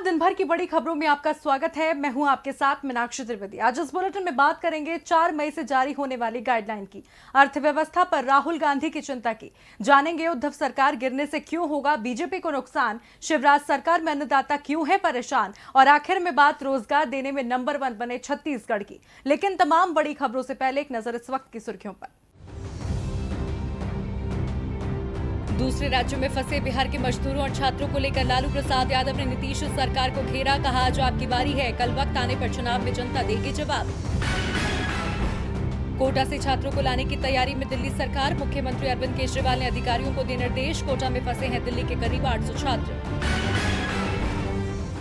नमस्कार, दिन भर की बड़ी खबरों में आपका स्वागत है। मैं हूं आपके साथ मीनाक्षी त्रिवेदी। आज इस बुलेटिन में बात करेंगे 4 मई से जारी होने वाली गाइडलाइन की, अर्थव्यवस्था पर राहुल गांधी की चिंता की, जानेंगे उद्धव सरकार गिरने से क्यों होगा बीजेपी को नुकसान, शिवराज सरकार में अन्नदाता क्यों है परेशान, और आखिर में बात रोजगार देने में नंबर 1 बने छत्तीसगढ़ की। लेकिन तमाम बड़ी खबरों से पहले एक नजर इस वक्त की सुर्खियों पर। दूसरे राज्यों में फंसे बिहार के मजदूरों और छात्रों को लेकर लालू प्रसाद यादव ने नीतीश सरकार को घेरा, कहा जो आपकी बारी है, कल वक्त आने पर चुनाव में जनता देगी जवाब। कोटा से छात्रों को लाने की तैयारी में दिल्ली सरकार, मुख्यमंत्री अरविंद केजरीवाल ने अधिकारियों को दिए निर्देश, कोटा में फंसे हैं दिल्ली के करीब 800 छात्र।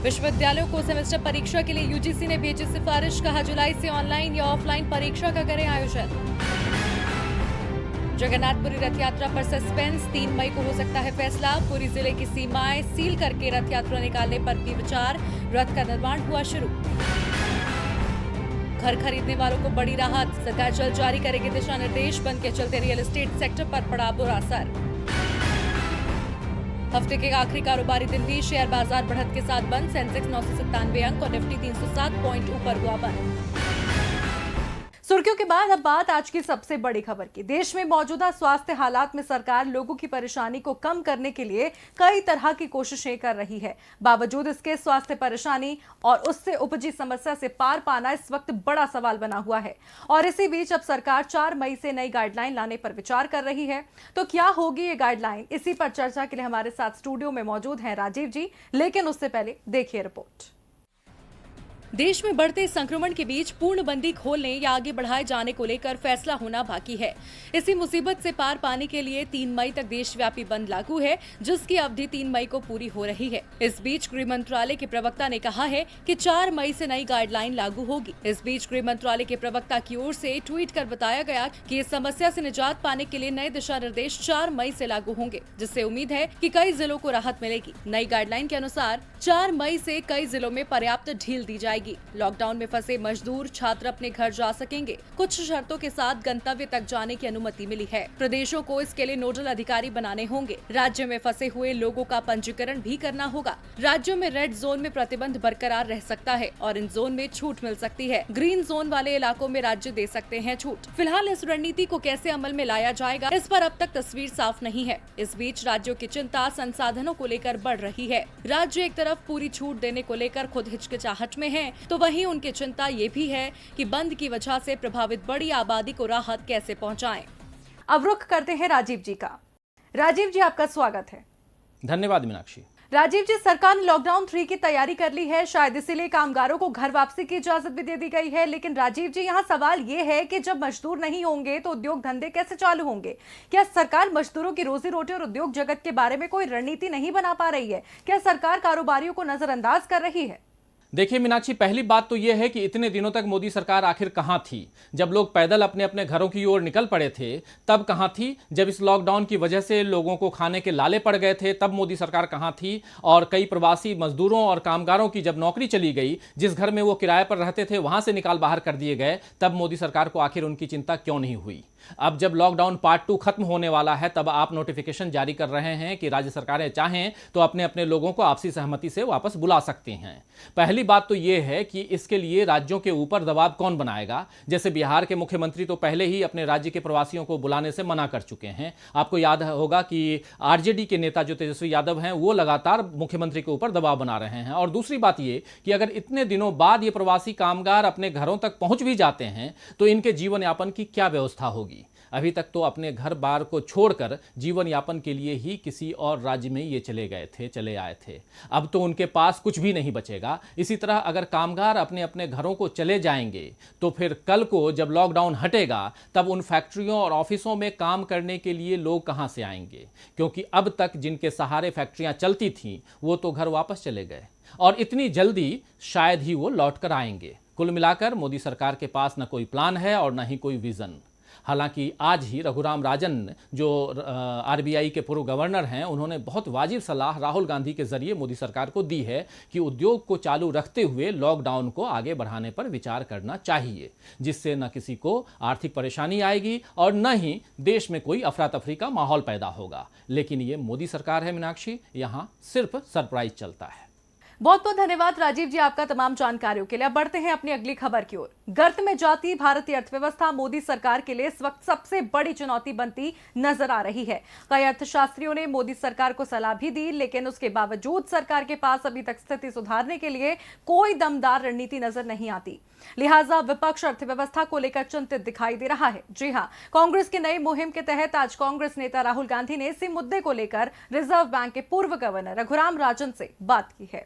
विश्वविद्यालयों को सेमेस्टर परीक्षा के लिए यूजीसी ने भेजी सिफारिश, कहा जुलाई से ऑनलाइन या ऑफलाइन परीक्षा का करें आयोजन। जगन्नाथपुरी रथ यात्रा पर सस्पेंस, 3 मई को हो सकता है फैसला, पूरी जिले की सीमाएं सील करके रथ यात्रा निकालने पर भी विचार, रथ का निर्माण हुआ शुरू। घर खरीदने वालों को बड़ी राहत, सरकार जल्द जारी करेगी दिशा निर्देश, बंद के चलते रियल एस्टेट सेक्टर पर पड़ा बुरा असर। हफ्ते के आखिरी कारोबारी दिन भी शेयर बाजार बढ़त के साथ बंद, सेंसेक्स 997 अंक और निफ्टी 307 पॉइंट ऊपर हुआ बंद। सुर्खियों के बाद अब बात आज की सबसे बड़ी खबर की। देश में मौजूदा स्वास्थ्य हालात में सरकार लोगों की परेशानी को कम करने के लिए कई तरह की कोशिशें कर रही है। बावजूद इसके स्वास्थ्य परेशानी और उससे उपजी समस्या से पार पाना इस वक्त बड़ा सवाल बना हुआ है। और इसी बीच अब सरकार 4 मई से नई गाइडलाइन लाने पर विचार कर रही है। तो क्या होगी ये गाइडलाइन, इसी पर चर्चा के लिए हमारे साथ स्टूडियो में मौजूद हैं राजीव जी। लेकिन उससे पहले देखिए रिपोर्ट। देश में बढ़ते संक्रमण के बीच पूर्णबंदी खोलने या आगे बढ़ाए जाने को लेकर फैसला होना बाकी है। इसी मुसीबत से पार पाने के लिए 3 मई तक देशव्यापी बंद लागू है, जिसकी अवधि 3 मई को पूरी हो रही है। इस बीच गृह मंत्रालय के प्रवक्ता ने कहा है कि 4 मई से नई गाइडलाइन लागू होगी। इस बीच गृह मंत्रालय के प्रवक्ता की ओर से ट्वीट कर बताया गया कि इस समस्या से निजात पाने के लिए नए दिशा निर्देश 4 मई से लागू होंगे, जिससे उम्मीद है कि कई जिलों को राहत मिलेगी। नई गाइडलाइन के अनुसार 4 मई से कई जिलों में पर्याप्त ढील दी जाएगी। लॉकडाउन में फंसे मजदूर छात्र अपने घर जा सकेंगे। कुछ शर्तों के साथ गंतव्य तक जाने की अनुमति मिली है। प्रदेशों को इसके लिए नोडल अधिकारी बनाने होंगे। राज्य में फंसे हुए लोगों का पंजीकरण भी करना होगा। राज्यों में रेड जोन में प्रतिबंध बरकरार रह सकता है और इन जोन में छूट मिल सकती है। ग्रीन जोन वाले इलाकों में राज्य दे सकते हैं छूट। फिलहाल इस रणनीति को कैसे अमल में लाया जाएगा, इस पर अब तक तस्वीर साफ नहीं है। इस बीच राज्यों की चिंता संसाधनों को लेकर बढ़ रही है। राज्य एक तरफ पूरी छूट देने को लेकर खुद हिचकिचाहट में है, तो वहीं उनकी चिंता ये भी है कि बंद की वजह से प्रभावित बड़ी आबादी को राहत कैसे पहुंचाएं। अब रुख करते हैं राजीव जी का। राजीव जी, आपका स्वागत है। धन्यवाद मीनाक्षी। राजीव जी, सरकार ने लॉकडाउन 3 की तैयारी कर ली है, शायद इसीलिए कामगारों को घर वापसी की इजाजत भी दे दी गई है। लेकिन राजीव जी, यहाँ सवाल ये है कि जब मजदूर नहीं होंगे तो उद्योग धंधे कैसे चालू होंगे? क्या सरकार मजदूरों की रोजी रोटी और उद्योग जगत के बारे में कोई रणनीति नहीं बना पा रही है? क्या सरकार कारोबारियों को नजरअंदाज कर रही है? देखिए मीनाक्षी, पहली बात तो यह है कि इतने दिनों तक मोदी सरकार आखिर कहां थी? जब लोग पैदल अपने अपने घरों की ओर निकल पड़े थे तब कहां थी? जब इस लॉकडाउन की वजह से लोगों को खाने के लाले पड़ गए थे तब मोदी सरकार कहां थी? और कई प्रवासी मजदूरों और कामगारों की जब नौकरी चली गई, जिस घर में वो किराए पर रहते थे वहां से निकाल बाहर कर दिए गए, तब मोदी सरकार को आखिर उनकी चिंता क्यों नहीं हुई? अब जब लॉकडाउन पार्ट 2 खत्म होने वाला है तब आप नोटिफिकेशन जारी कर रहे हैं कि राज्य सरकारें चाहें तो अपने अपने लोगों को आपसी सहमति से वापस बुला सकती हैं। पहली बात तो यह है कि इसके लिए राज्यों के ऊपर दबाव कौन बनाएगा? जैसे बिहार के मुख्यमंत्री तो पहले ही अपने राज्य के प्रवासियों को बुलाने से मना कर चुके हैं। आपको याद होगा कि आरजेडी के नेता जो तेजस्वी यादव हैं वो लगातार मुख्यमंत्री के ऊपर दबाव बना रहे हैं। और दूसरी बात ये कि अगर इतने दिनों बाद ये प्रवासी कामगार अपने घरों तक पहुंच भी जाते हैं तो इनके जीवन यापन की क्या व्यवस्था होगी? अभी तक तो अपने घर बार को छोड़कर जीवन यापन के लिए ही किसी और राज्य में ये चले आए थे। अब तो उनके पास कुछ भी नहीं बचेगा। इसी तरह अगर कामगार अपने अपने घरों को चले जाएंगे तो फिर कल को जब लॉकडाउन हटेगा तब उन फैक्ट्रियों और ऑफिसों में काम करने के लिए लोग कहां से आएंगे? क्योंकि अब तक जिनके सहारे फैक्ट्रियां चलती थीं वो तो घर वापस चले गए और इतनी जल्दी शायद ही वो लौट कर आएंगे। कुल मिलाकर मोदी सरकार के पास न कोई प्लान है और न ही कोई विजन। हालांकि आज ही रघुराम राजन जो आरबीआई के पूर्व गवर्नर हैं, उन्होंने बहुत वाजिब सलाह राहुल गांधी के जरिए मोदी सरकार को दी है कि उद्योग को चालू रखते हुए लॉकडाउन को आगे बढ़ाने पर विचार करना चाहिए, जिससे न किसी को आर्थिक परेशानी आएगी और न ही देश में कोई अफरा तफरी का माहौल पैदा होगा। लेकिन ये मोदी सरकार है मीनाक्षी, यहाँ सिर्फ सरप्राइज चलता है। बहुत बहुत धन्यवाद राजीव जी आपका तमाम जानकारियों के लिए। अब बढ़ते हैं अपनी अगली खबर की ओर। गर्त में जाती भारतीय अर्थव्यवस्था मोदी सरकार के लिए इस वक्त सबसे बड़ी चुनौती बनती नजर आ रही है। कई अर्थशास्त्रियों ने मोदी सरकार को सलाह भी दी, लेकिन उसके बावजूद सरकार के पास अभी तक स्थिति सुधारने के लिए कोई दमदार रणनीति नजर नहीं आती। लिहाजा विपक्ष अर्थव्यवस्था को लेकर चिंतित दिखाई दे रहा है। जी हां, कांग्रेस की नई मुहिम के तहत आज कांग्रेस नेता राहुल गांधी ने इसी मुद्दे को लेकर रिजर्व बैंक के पूर्व गवर्नर रघुराम राजन से बात की है।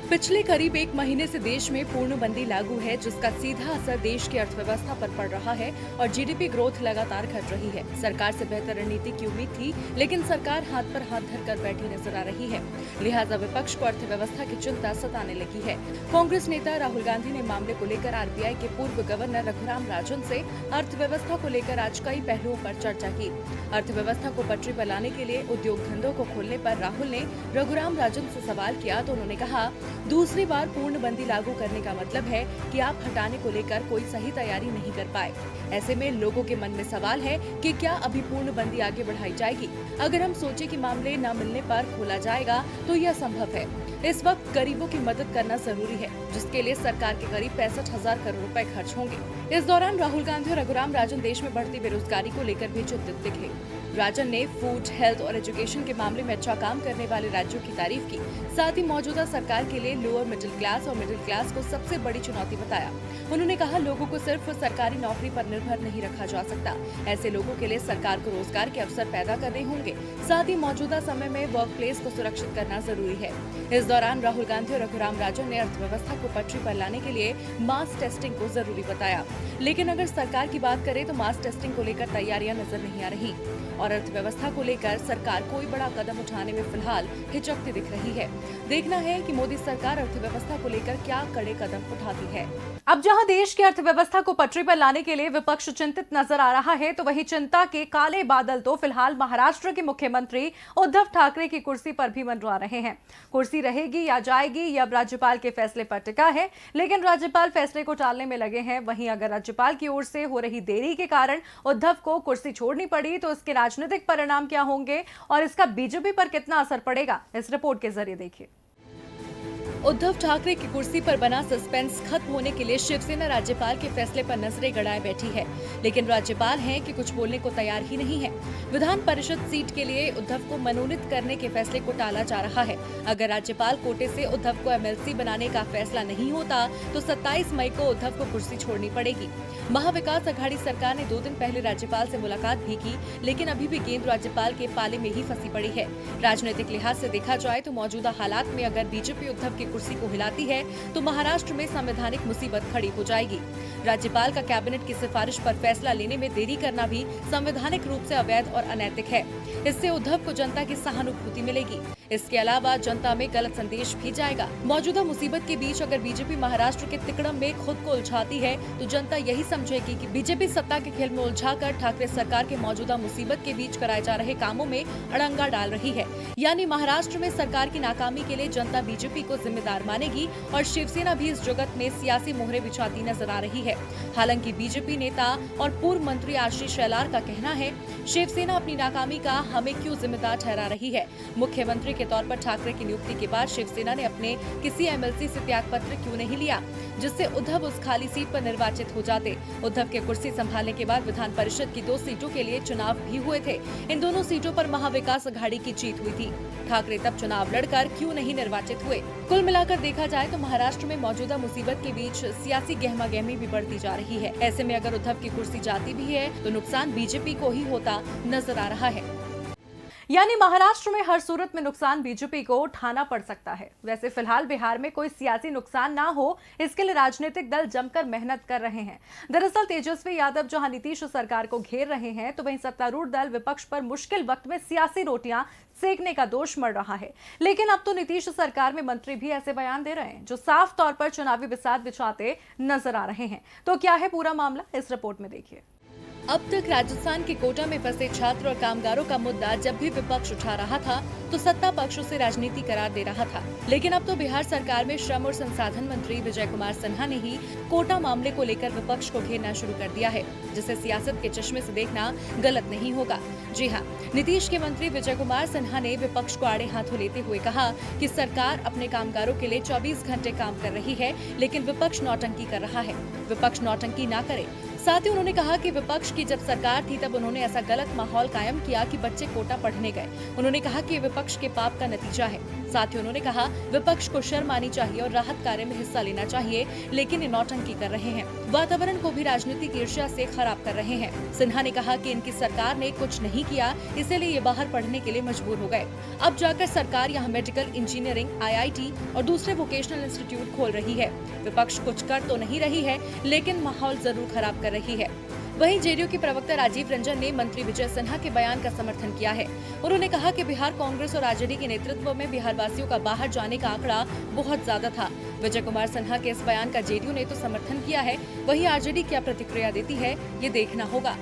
पिछले करीब 1 महीने से देश में पूर्णबंदी लागू है, जिसका सीधा असर देश की अर्थव्यवस्था पर पड़ रहा है और जीडीपी ग्रोथ लगातार घट रही है। सरकार से बेहतर रणनीति की उम्मीद थी, लेकिन सरकार हाथ पर हाथ धरकर बैठी नजर आ रही है। लिहाजा विपक्ष को अर्थव्यवस्था की चिंता सताने लगी है। कांग्रेस नेता राहुल गांधी ने मामले को लेकर आरबीआई के पूर्व गवर्नर रघुराम राजन से अर्थव्यवस्था को लेकर आज कई पहलुओं पर चर्चा की। अर्थव्यवस्था को पटरी पर लाने के लिए उद्योग धंधों को खोलने पर राहुल ने रघुराम राजन से सवाल किया तो उन्होंने कहा, दूसरी बार पूर्णबंदी लागू करने का मतलब है कि आप हटाने को लेकर कोई सही तैयारी नहीं कर पाए। ऐसे में लोगों के मन में सवाल है कि क्या अभी पूर्णबंदी आगे बढ़ाई जाएगी। अगर हम सोचे कि मामले न मिलने पर खोला जाएगा तो यह संभव है। इस वक्त गरीबों की मदद करना जरूरी है, जिसके लिए सरकार के करीब 65,000 करोड़ रुपए खर्च होंगे। इस दौरान राहुल गांधी और रघुराम राजन देश में बढ़ती बेरोजगारी को लेकर भी चिंतित दिखे। राजन ने फूड, हेल्थ और एजुकेशन के मामले में अच्छा काम करने वाले राज्यों की तारीफ की। साथ ही मौजूदा सरकार के लिए लोअर मिडिल क्लास और मिडिल क्लास को सबसे बड़ी चुनौती बताया। उन्होंने कहा, लोगों को सिर्फ सरकारी नौकरी पर निर्भर नहीं रखा जा सकता। ऐसे लोगों के लिए सरकार को रोजगार के अवसर पैदा करने होंगे। साथ ही मौजूदा समय में वर्क प्लेस को सुरक्षित करना जरूरी है। इस दौरान राहुल गांधी और रघुराम राजन ने अर्थव्यवस्था को पटरी पर लाने के लिए मास टेस्टिंग को जरूरी बताया। लेकिन अगर सरकार की बात करें तो मास टेस्टिंग को लेकर तैयारियां नजर नहीं आ रही और अर्थव्यवस्था को लेकर सरकार कोई बड़ा कदम उठाने में फिलहाल हिचकती दिख रही है। देखना है कि मोदी सरकार अर्थव्यवस्था को लेकर क्या कड़े कदम उठाती है। अब जहां देश की अर्थव्यवस्था को पटरी पर लाने के लिए विपक्ष चिंतित नजर आ रहा है, तो वहीं चिंता के काले बादल तो फिलहाल महाराष्ट्र के मुख्यमंत्री उद्धव ठाकरे की कुर्सी पर भी मंडरा रहे हैं। कुर्सी रहेगी या जाएगी, यह अब राज्यपाल के फैसले पर टिका है, लेकिन राज्यपाल फैसले को टालने में लगे हैं। वहीं अगर राज्यपाल की ओर से हो रही देरी के कारण उद्धव को कुर्सी छोड़नी पड़ी तो इसके राजनीतिक परिणाम क्या होंगे और इसका बीजेपी पर कितना असर पड़ेगा, इस रिपोर्ट के जरिए देखिए। उद्धव ठाकरे की कुर्सी पर बना सस्पेंस खत्म होने के लिए शिवसेना राज्यपाल के फैसले पर नजरें गड़ाए बैठी है, लेकिन राज्यपाल हैं कि कुछ बोलने को तैयार ही नहीं है। विधान परिषद सीट के लिए उद्धव को मनोनीत करने के फैसले को टाला जा रहा है। अगर राज्यपाल कोटे से उद्धव को एमएलसी बनाने का फैसला नहीं होता तो 27 मई को उद्धव को कुर्सी छोड़नी पड़ेगी। महाविकास अघाड़ी सरकार ने 2 दिन पहले राज्यपाल से मुलाकात भी की, लेकिन अभी भी गेंद राज्यपाल के पाले में ही फंसी पड़ी है। राजनीतिक लिहाज से देखा जाए तो मौजूदा हालात में अगर बीजेपी उद्धव की कुर्सी को हिलाती है तो महाराष्ट्र में संवैधानिक मुसीबत खड़ी हो जाएगी। राज्यपाल का कैबिनेट की सिफारिश पर फैसला लेने में देरी करना भी संवैधानिक रूप से अवैध और अनैतिक है। इससे उद्धव को जनता की सहानुभूति मिलेगी। इसके अलावा जनता में गलत संदेश भी जाएगा। मौजूदा मुसीबत के बीच अगर बीजेपी महाराष्ट्र के तिकड़म में खुद को उलझाती है तो जनता यही समझेगी कि बीजेपी सत्ता के खेल में उलझाकर ठाकरे सरकार के मौजूदा मुसीबत के बीच कराए जा रहे कामों में अड़ंगा डाल रही है। यानी महाराष्ट्र में सरकार की नाकामी के लिए जनता बीजेपी को जिम्मेदार मानेगी और शिवसेना भी इस जगत में सियासी मोहरे बिछाती नजर आ रही है। हालांकि बीजेपी नेता और पूर्व मंत्री आशीष शेलार का कहना है, शिवसेना अपनी नाकामी का हमें क्यों जिम्मेदार ठहरा रही है। मुख्यमंत्री के तौर पर ठाकरे की नियुक्ति के बाद शिवसेना ने अपने किसी एमएलसी से त्यागपत्र क्यों नहीं लिया, जिससे उद्धव उस खाली सीट पर निर्वाचित हो जाते। उद्धव के कुर्सी संभालने के बाद विधान परिषद की 2 सीटों के लिए चुनाव भी हुए थे। इन दोनों सीटों पर महाविकास अघाड़ी की जीत हुई थी। ठाकरे तब चुनाव लड़कर क्यों नहीं निर्वाचित हुए। कुल मिलाकर देखा जाए तो महाराष्ट्र में मौजूदा मुसीबत के बीच सियासी गहमागहमी भी बढ़ती जा रही है। ऐसे में अगर उद्धव की कुर्सी जाती भी है तो नुकसान बीजेपी को ही होता नजर आ रहा है। यानी महाराष्ट्र में हर सूरत में नुकसान बीजेपी को उठाना पड़ सकता है। वैसे फिलहाल बिहार में कोई सियासी नुकसान ना हो, इसके लिए राजनीतिक दल जमकर मेहनत कर रहे हैं। दरअसल तेजस्वी यादव जहां नीतीश सरकार को घेर रहे हैं, तो वहीं सत्तारूढ़ दल विपक्ष पर मुश्किल वक्त में सियासी रोटियां सेकने का दोष मढ़ रहा है। लेकिन अब तो नीतीश सरकार में मंत्री भी ऐसे बयान दे रहे हैं जो साफ तौर पर चुनावी बिसात बिछाते नजर आ रहे हैं। तो क्या है पूरा मामला, इस रिपोर्ट में देखिए। अब तक राजस्थान के कोटा में फंसे छात्र और कामगारों का मुद्दा जब भी विपक्ष उठा रहा था तो सत्ता पक्ष उसे राजनीति करार दे रहा था, लेकिन अब तो बिहार सरकार में श्रम और संसाधन मंत्री विजय कुमार सिन्हा ने ही कोटा मामले को लेकर विपक्ष को घेरना शुरू कर दिया है, जिसे सियासत के चश्मे से देखना गलत नहीं होगा। जी हाँ, नीतीश के मंत्री विजय कुमार सिन्हा ने विपक्ष को आड़े हाथों लेते हुए कहा कि सरकार अपने कामगारों के लिए 24 घंटे काम कर रही है, लेकिन विपक्ष नौटंकी कर रहा है। विपक्ष नौटंकी ना करे। साथ ही उन्होंने कहा कि विपक्ष की जब सरकार थी तब उन्होंने ऐसा गलत माहौल कायम किया कि बच्चे कोटा पढ़ने गए। उन्होंने कहा कि विपक्ष के पाप का नतीजा है। साथ ही उन्होंने कहा विपक्ष को शर्म आनी चाहिए और राहत कार्य में हिस्सा लेना चाहिए, लेकिन ये नौटंकी कर रहे हैं, वातावरण को भी राजनीतिक ईर्ष्या से खराब कर रहे हैं। सिन्हा ने कहा कि इनकी सरकार ने कुछ नहीं किया, इसीलिए ये बाहर पढ़ने के लिए मजबूर हो गए। अब जाकर सरकार यहाँ मेडिकल इंजीनियरिंग, IIT और दूसरे वोकेशनल इंस्टीट्यूट खोल रही है। विपक्ष कुछ कर तो नहीं रही है, लेकिन माहौल जरूर खराब कर रही है। वहीं जेडीयू के प्रवक्ता राजीव रंजन ने मंत्री विजय सिन्हा के बयान का समर्थन किया है। उन्होंने कहा कि बिहार कांग्रेस और आरजेडी के नेतृत्व में बिहार वासियों का बाहर जाने का आंकड़ा बहुत ज्यादा था। विजय कुमार सिन्हा के इस बयान का जेडीयू ने तो समर्थन किया है, वहीं आरजेडी क्या प्रतिक्रिया देती है ये देखना होगा।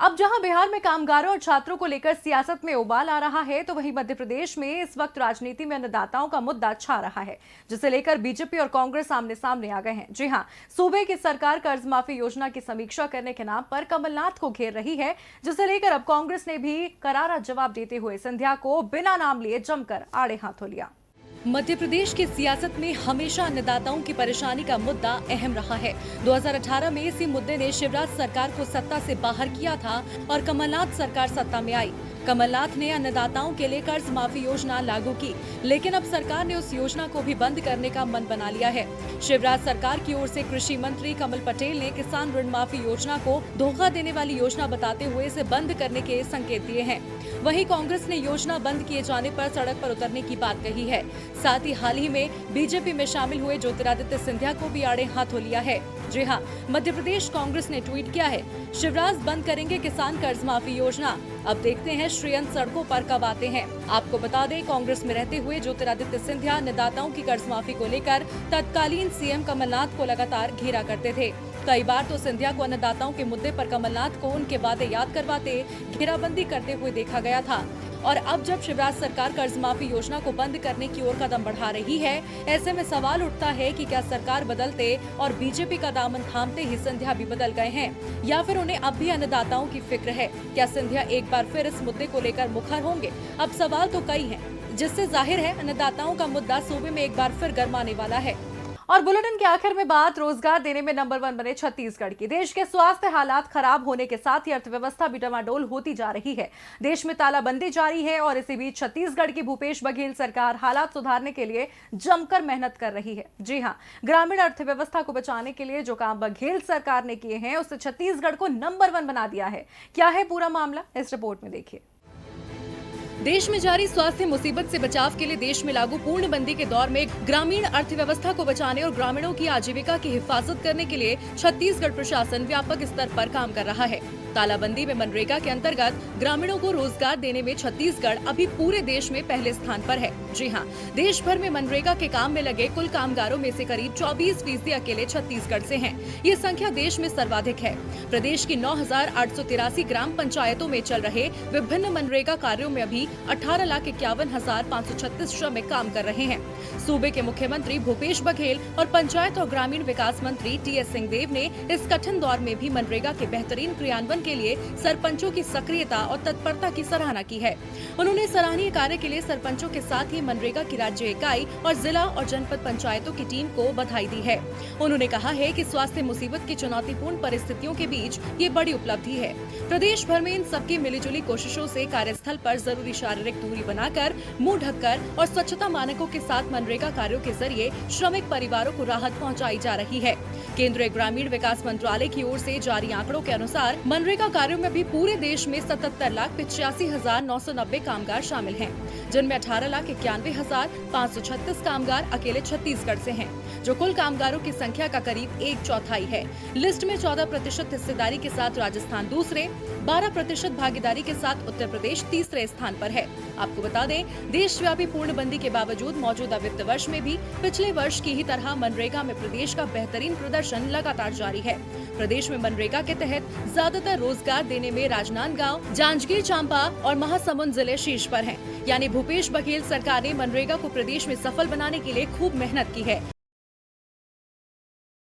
अब जहां बिहार में कामगारों और छात्रों को लेकर सियासत में उबाल आ रहा है, तो वहीं मध्य प्रदेश में इस वक्त राजनीति में अन्नदाताओं का मुद्दा छा रहा है, जिसे लेकर बीजेपी और कांग्रेस आमने सामने आ गए हैं। जी हां, सूबे की सरकार कर्ज माफी योजना की समीक्षा करने के नाम पर कमलनाथ को घेर रही है, जिसे लेकर अब कांग्रेस ने भी करारा जवाब देते हुए सिंधिया को बिना नाम लिए जमकर आड़े हाथों लिया। मध्य प्रदेश की सियासत में हमेशा अन्नदाताओं की परेशानी का मुद्दा अहम रहा है। 2018 में इसी मुद्दे ने शिवराज सरकार को सत्ता से बाहर किया था और कमलनाथ सरकार सत्ता में आई। कमलनाथ ने अन्नदाताओं के लिए कर्ज माफी योजना लागू की, लेकिन अब सरकार ने उस योजना को भी बंद करने का मन बना लिया है। शिवराज सरकार की ओर से कृषि मंत्री कमल पटेल ने किसान ऋण माफी योजना को धोखा देने वाली योजना बताते हुए इसे बंद करने के संकेत दिए हैं। वहीं कांग्रेस ने योजना बंद किए जाने पर सड़क पर उतरने की बात कही है। साथ ही हाल ही में बीजेपी में शामिल हुए ज्योतिरादित्य सिंधिया को भी आड़े हाथों लिया है। जी हां, मध्य प्रदेश कांग्रेस ने ट्वीट किया है, शिवराज बंद करेंगे किसान कर्ज माफी योजना। अब देखते हैं श्रेयंत सड़कों पर कब आते हैं। आपको बता दें, कांग्रेस में रहते हुए ज्योतिरादित्य सिंधिया अन्नदाताओं की कर्ज माफी को लेकर तत्कालीन सीएम कमलनाथ को लगातार घेरा करते थे। कई बार तो सिंधिया को अन्नदाताओं के मुद्दे पर कमलनाथ को उनके वादे याद करवाते, घेराबंदी करते हुए देखा गया था। और अब जब शिवराज सरकार कर्ज माफी योजना को बंद करने की ओर कदम बढ़ा रही है, ऐसे में सवाल उठता है कि क्या सरकार बदलते और बीजेपी का दामन थामते ही सिंधिया भी बदल गए हैं, या फिर उन्हें अब भी अन्नदाताओं की फिक्र है। क्या सिंधिया एक बार फिर इस मुद्दे को लेकर मुखर होंगे? अब सवाल तो कई हैं, जिससे जाहिर है अन्नदाताओं का मुद्दा सूबे में एक बार फिर गरमाने वाला है। और बुलेटिन के आखिर में बात रोजगार देने में नंबर 1 बने छत्तीसगढ़ की। देश के स्वास्थ्य हालात खराब होने के साथ ही अर्थव्यवस्था भी डमाडोल होती जा रही है। देश में तालाबंदी जारी है और इसी बीच छत्तीसगढ़ की भूपेश बघेल सरकार हालात सुधारने के लिए जमकर मेहनत कर रही है। जी हां, ग्रामीण अर्थव्यवस्था को बचाने के लिए जो काम बघेल सरकार ने किए हैं, उससे छत्तीसगढ़ को नंबर 1 बना दिया है। क्या है पूरा मामला, इस रिपोर्ट में देखिए। देश में जारी स्वास्थ्य मुसीबत से बचाव के लिए देश में लागू पूर्णबंदी के दौर में ग्रामीण अर्थव्यवस्था को बचाने और ग्रामीणों की आजीविका की हिफाजत करने के लिए छत्तीसगढ़ प्रशासन व्यापक स्तर पर काम कर रहा है। तालाबंदी में मनरेगा के अंतर्गत ग्रामीणों को रोजगार देने में छत्तीसगढ़ अभी पूरे देश में पहले स्थान पर है। जी हां, देश भर में मनरेगा के काम में लगे कुल कामगारों में से करीब 24% अकेले छत्तीसगढ़ से हैं। ये संख्या देश में सर्वाधिक है। प्रदेश की 9,883 ग्राम पंचायतों में चल रहे विभिन्न मनरेगा कार्यों में अभी 18,51,536 श्रमिक काम कर रहे हैं। सूबे के मुख्यमंत्री भूपेश बघेल और पंचायत और ग्रामीण विकास मंत्री टीएस सिंहदेव ने इस कठिन दौर में भी मनरेगा के बेहतरीन क्रियान्वयन के लिए सरपंचों की सक्रियता और तत्परता की सराहना की है। उन्होंने सराहनीय कार्य के लिए सरपंचों के साथ ही मनरेगा की राज्य इकाई और जिला और जनपद पंचायतों की टीम को बधाई दी है। उन्होंने कहा है कि स्वास्थ्य मुसीबत की चुनौतीपूर्ण परिस्थितियों के बीच ये बड़ी उपलब्धि है। प्रदेश भर में इन सबकी मिलीजुली कोशिशों से कार्यस्थल पर जरूरी शारीरिक दूरी बनाकर, मुंह ढककर और स्वच्छता मानकों के साथ मनरेगा कार्यों के जरिए श्रमिक परिवारों को राहत पहुंचाई जा रही है। केंद्रीय ग्रामीण विकास मंत्रालय की ओर से जारी आंकड़ों के अनुसार मनरेगा कार्यों में भी पूरे देश में 77,85,990 कामगार शामिल हैं, जिनमें 18,91,536 कामगार अकेले छत्तीसगढ़ से हैं, जो कुल कामगारों की संख्या का करीब 1/4 है। लिस्ट में 14% हिस्सेदारी के साथ राजस्थान दूसरे, 12% भागीदारी के साथ उत्तर प्रदेश तीसरे स्थान पर है। आपको बता दें, देशव्यापी पूर्णबंदी के बावजूद मौजूदा वित्त वर्ष में भी पिछले वर्ष की ही तरह मनरेगा में प्रदेश का बेहतरीन प्रदर्शन प्रदर्शन लगातार जारी है। प्रदेश में मनरेगा के तहत ज्यादातर रोजगार देने में राजनांदगांव, जांजगीर चांपा और महासमुंद जिले शीर्ष पर हैं। यानी भूपेश बघेल सरकार ने मनरेगा को प्रदेश में सफल बनाने के लिए खूब मेहनत की है।